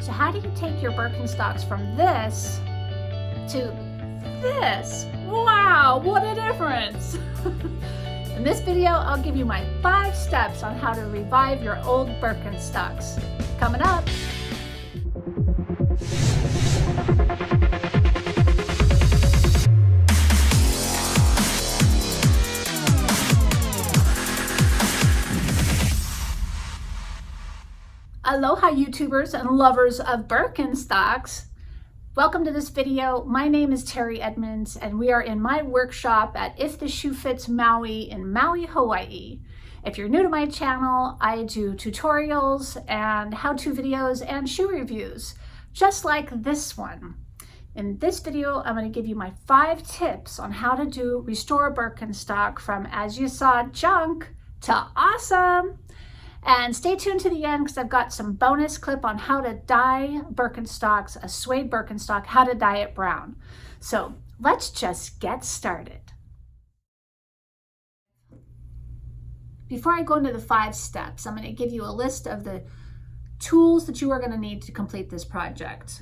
So how do you take your Birkenstocks from this to this? Wow, what a difference! In this video, I'll give you my 5 steps on how to revive your old Birkenstocks. Coming up. Aloha YouTubers and lovers of Birkenstocks. Welcome to this video. My name is Teri Edmonds and we are in my workshop at If the Shoe Fits Maui in Maui, Hawaii. If you're new to my channel, I do tutorials and how-to videos and shoe reviews, just like this one. In this video, I'm going to give you my 5 tips on how to restore a Birkenstock from, as you saw, junk to awesome. And stay tuned to the end because I've got some bonus clip on how to dye Birkenstocks, a suede Birkenstock, how to dye it brown. So let's just get started. Before I go into the 5 steps, I'm going to give you a list of the tools that you are going to need to complete this project.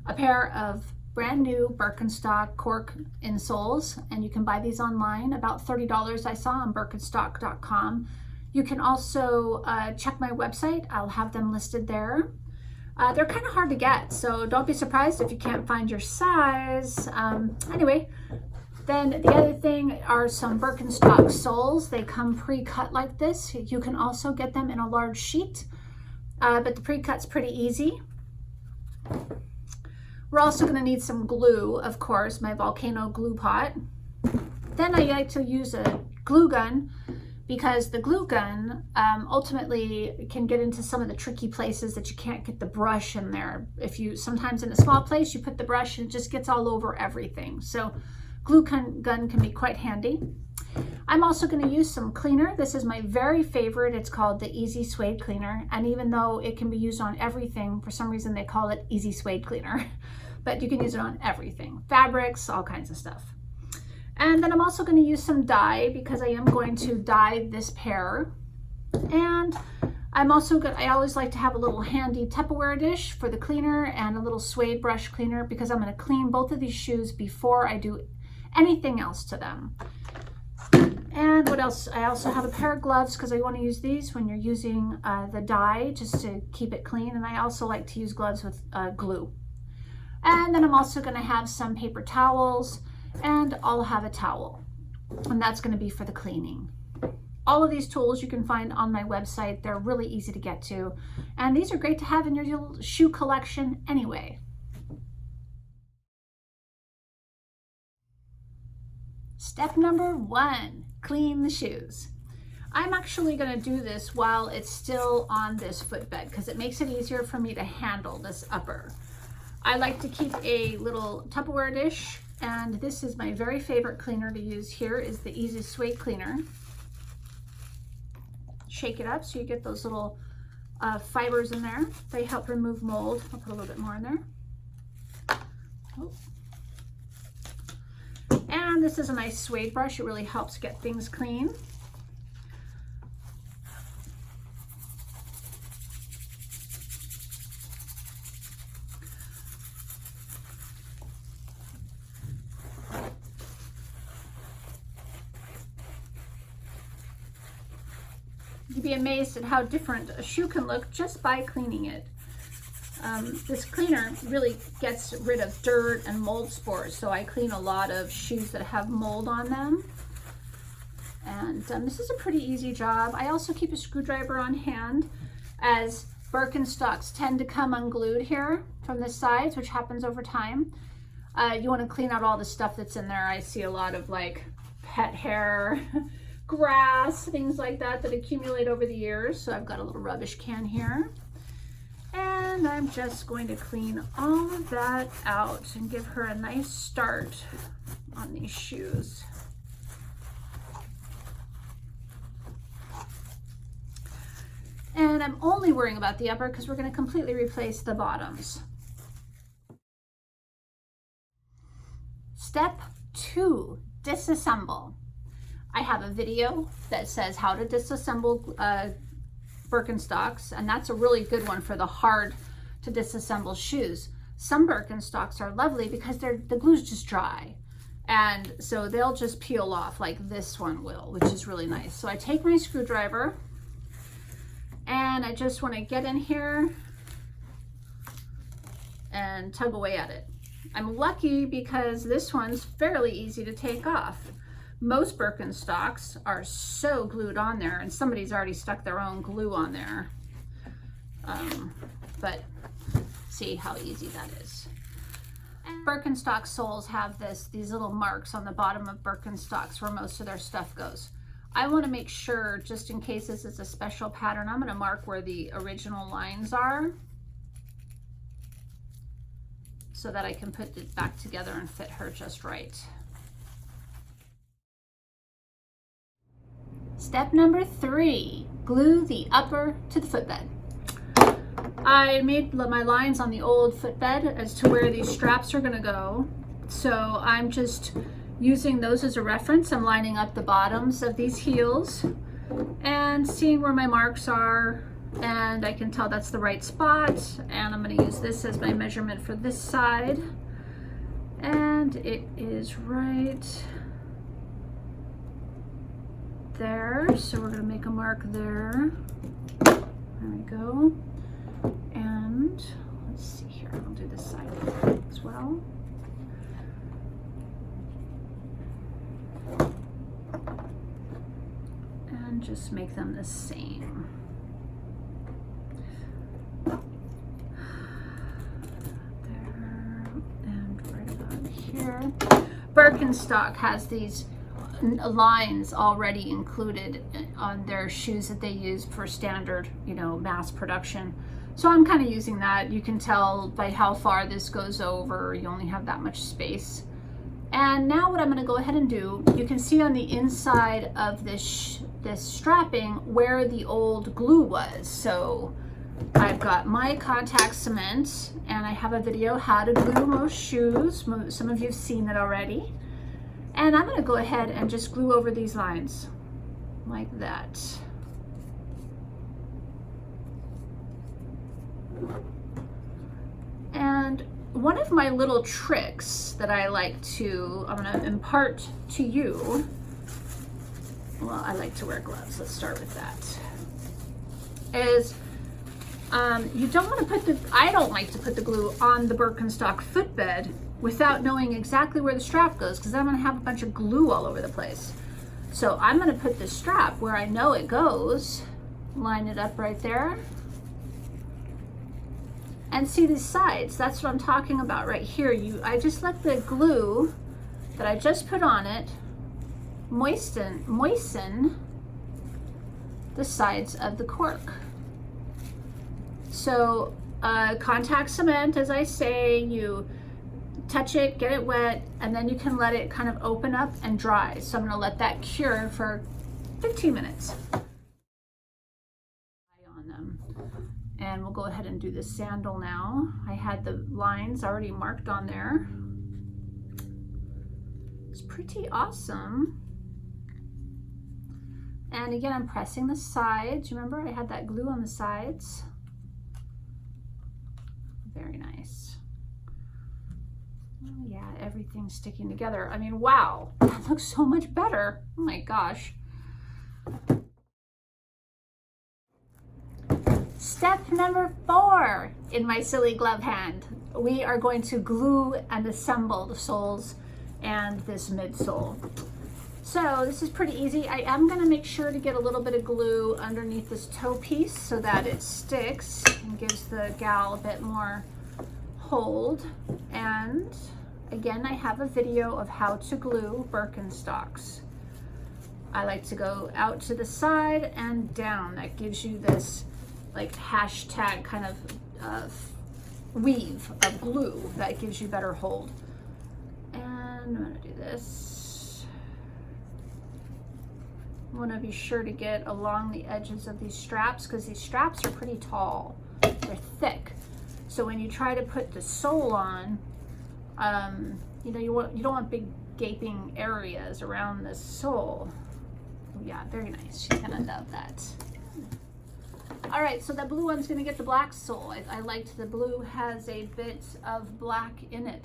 A pair of brand new Birkenstock cork insoles, and you can buy these online, about $30 I saw on Birkenstock.com. You can also check my website. I'll have them listed there. They're kind of hard to get, so don't be surprised if you can't find your size. Anyway, then the other thing are some Birkenstock soles. They come pre-cut like this. You can also get them in a large sheet, but the pre-cut's pretty easy. We're also going to need some glue, of course, my volcano glue pot. Then I like to use a glue gun, because the glue gun ultimately can get into some of the tricky places that you can't get the brush in there. Sometimes in a small place, you put the brush and it just gets all over everything. So glue gun can be quite handy. I'm also going to use some cleaner. This is my very favorite. It's called the Easy Suede Cleaner. And even though it can be used on everything, for some reason they call it Easy Suede Cleaner. But you can use it on everything. Fabrics, all kinds of stuff. And then I'm also going to use some dye because I am going to dye this pair. And I always like to have a little handy Tupperware dish for the cleaner and a little suede brush cleaner because I'm going to clean both of these shoes before I do anything else to them. And what else? I also have a pair of gloves because I want to use these when you're using the dye just to keep it clean. And I also like to use gloves with glue. And then I'm also going to have some paper towels. And I'll have a towel, and that's going to be for the cleaning. All of these tools you can find on my website. They're really easy to get to, and these are great to have in your little shoe collection anyway. Step number 1, clean the shoes. I'm actually going to do this while it's still on this footbed because it makes it easier for me to handle this upper. I like to keep a little Tupperware dish. And this is my very favorite cleaner to use here is the Easy Suede Cleaner. Shake it up so you get those little fibers in there. They help remove mold. I'll put a little bit more in there. Oh. And this is a nice suede brush. It really helps get things clean. You'd be amazed at how different a shoe can look just by cleaning it. This cleaner really gets rid of dirt and mold spores, so I clean a lot of shoes that have mold on them. And this is a pretty easy job. I also keep a screwdriver on hand as Birkenstocks tend to come unglued here from the sides, which happens over time. You want to clean out all the stuff that's in there. I see a lot of like pet hair, grass, things like that accumulate over the years. So I've got a little rubbish can here. And I'm just going to clean all of that out and give her a nice start on these shoes. And I'm only worrying about the upper because we're going to completely replace the bottoms. Step 2, disassemble. I have a video that says how to disassemble Birkenstocks, and that's a really good one for the hard to disassemble shoes. Some Birkenstocks are lovely because the glue's just dry. And so they'll just peel off like this one will, which is really nice. So I take my screwdriver and I just want to get in here and tug away at it. I'm lucky because this one's fairly easy to take off. Most Birkenstocks are so glued on there, and somebody's already stuck their own glue on there. But see how easy that is. And Birkenstock soles have these little marks on the bottom of Birkenstocks where most of their stuff goes. I want to make sure, just in case this is a special pattern, I'm going to mark where the original lines are so that I can put it back together and fit her just right. Step number 3, glue the upper to the footbed. I made my lines on the old footbed as to where these straps are going to go. So I'm just using those as a reference. I'm lining up the bottoms of these heels and seeing where my marks are, and I can tell that's the right spot, and I'm going to use this as my measurement for this side, and it is right there. So we're going to make a mark there. There we go. And let's see here, I'll do this side as well. And just make them the same. There and right about here. Birkenstock has these lines already included on their shoes that they use for standard, mass production. So I'm kind of using that. You can tell by how far this goes over, you only have that much space. And now what I'm going to go ahead and do, you can see on the inside of this strapping where the old glue was. So I've got my contact cement, and I have a video how to glue most shoes. Some of you have seen it already. And I'm going to go ahead and just glue over these lines like that. And one of my little tricks that I'm going to impart to you, well, I like to wear gloves, let's start with that, is you don't want to I don't like to put the glue on the Birkenstock footbed without knowing exactly where the strap goes, because I'm going to have a bunch of glue all over the place. So I'm going to put the strap where I know it goes, line it up right there, and see these sides. That's what I'm talking about right here. I just let the glue that I just put on it moisten the sides of the cork. So contact cement, as I say, you touch it, get it wet, and then you can let it kind of open up and dry. So I'm going to let that cure for 15 minutes. On them. And we'll go ahead and do the sandal now. I had the lines already marked on there. It's pretty awesome. And again, I'm pressing the sides. Remember, I had that glue on the sides. Very nice. Oh yeah, everything's sticking together. I mean, wow, that looks so much better. Oh my gosh. Step number 4 in my silly glove hand. We are going to glue and assemble the soles and this midsole. So this is pretty easy. I am going to make sure to get a little bit of glue underneath this toe piece so that it sticks and gives the gal a bit more hold. And again, I have a video of how to glue Birkenstocks. I like to go out to the side and down. That gives you this like hashtag kind of weave of glue that gives you better hold. And I'm going to do this. I want to be sure to get along the edges of these straps because these straps are pretty tall. They're thick. So when you try to put the sole on, you don't want big gaping areas around the sole. Oh, yeah, very nice. She's gonna love that. All right, so the blue one's gonna get the black sole. I liked the blue has a bit of black in it,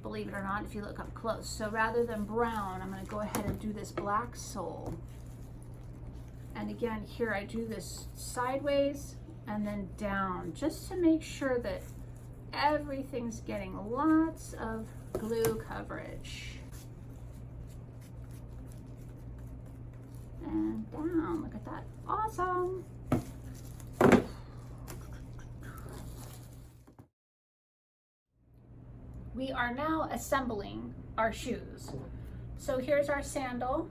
believe it or not, if you look up close. So rather than brown, I'm gonna go ahead and do this black sole. And again, here I do this sideways and then down, just to make sure that everything's getting lots of glue coverage. And down, look at that, awesome. We are now assembling our shoes. So here's our sandal,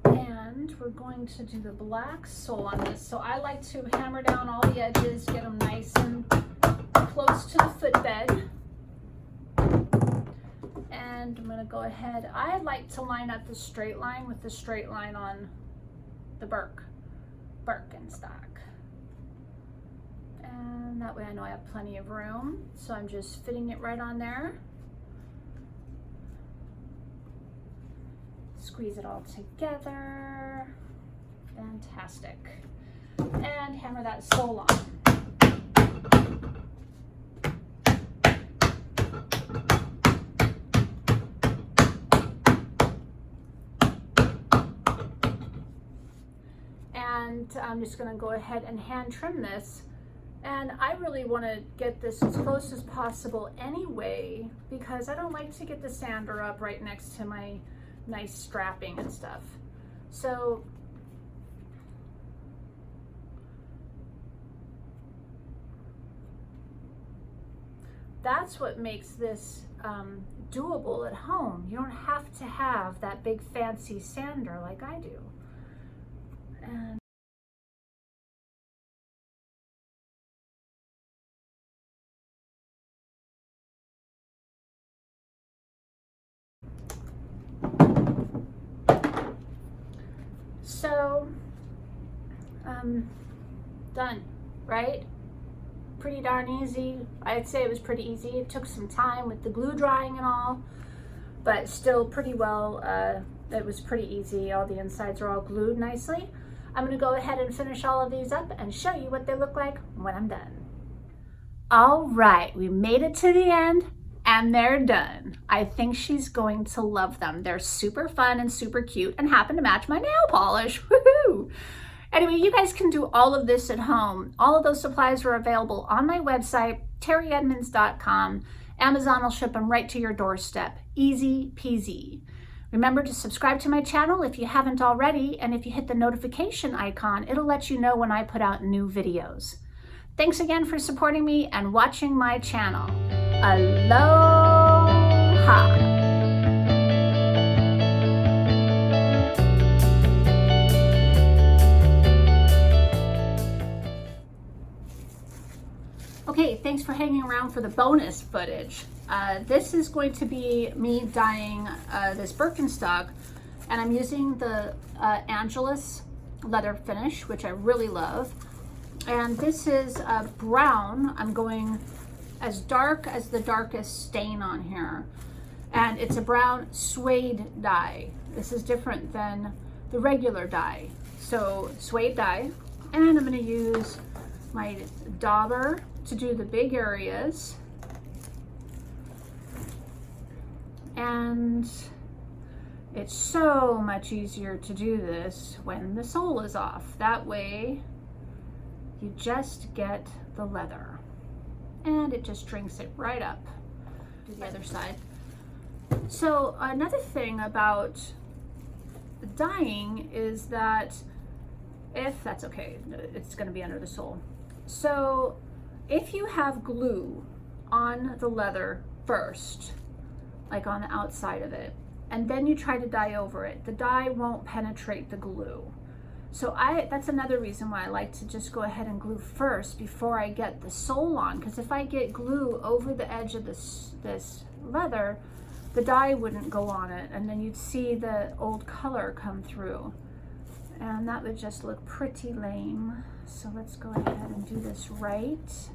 and we're going to do the black sole on this. So I like to hammer down all the edges, get them nice and close to the footbed. And I'm gonna go ahead, I like to line up the straight line with the straight line on the Birkenstock. And that way I know I have plenty of room. So I'm just fitting it right on there. Squeeze it all together. Fantastic. And hammer that sole on. And I'm just going to go ahead and hand trim this. And I really want to get this as close as possible anyway, because I don't like to get the sander up right next to my nice strapping and stuff. So that's what makes this doable at home. You don't have to have that big fancy sander like I do. And so, done, right? Pretty darn easy. I'd say it was pretty easy. It took some time with the glue drying and all, but still pretty well, it was pretty easy. All the insides are all glued nicely. I'm gonna go ahead and finish all of these up and show you what they look like when I'm done. All right, we made it to the end. And they're done. I think she's going to love them. They're super fun and super cute and happen to match my nail polish. Woohoo! Anyway, you guys can do all of this at home. All of those supplies are available on my website, teriedmonds.com. Amazon will ship them right to your doorstep. Easy peasy. Remember to subscribe to my channel if you haven't already, and if you hit the notification icon, it'll let you know when I put out new videos. Thanks again for supporting me and watching my channel. Aloha! Okay, thanks for hanging around for the bonus footage. This is going to be me dyeing this Birkenstock, and I'm using the Angelus leather finish, which I really love. And this is brown. I'm going as dark as the darkest stain on here. And it's a brown suede dye. This is different than the regular dye. So suede dye. And I'm gonna use my dauber to do the big areas. And it's so much easier to do this when the sole is off. That way you just get the leather. And it just drinks it right up. Do the other side. So another thing about dyeing is that, if that's okay, it's going to be under the sole. So if you have glue on the leather first, like on the outside of it, and then you try to dye over it, the dye won't penetrate the glue. So that's another reason why I like to just go ahead and glue first before I get the sole on, because if I get glue over the edge of this leather, the dye wouldn't go on it, and then you'd see the old color come through, and that would just look pretty lame. So let's go ahead and do this right.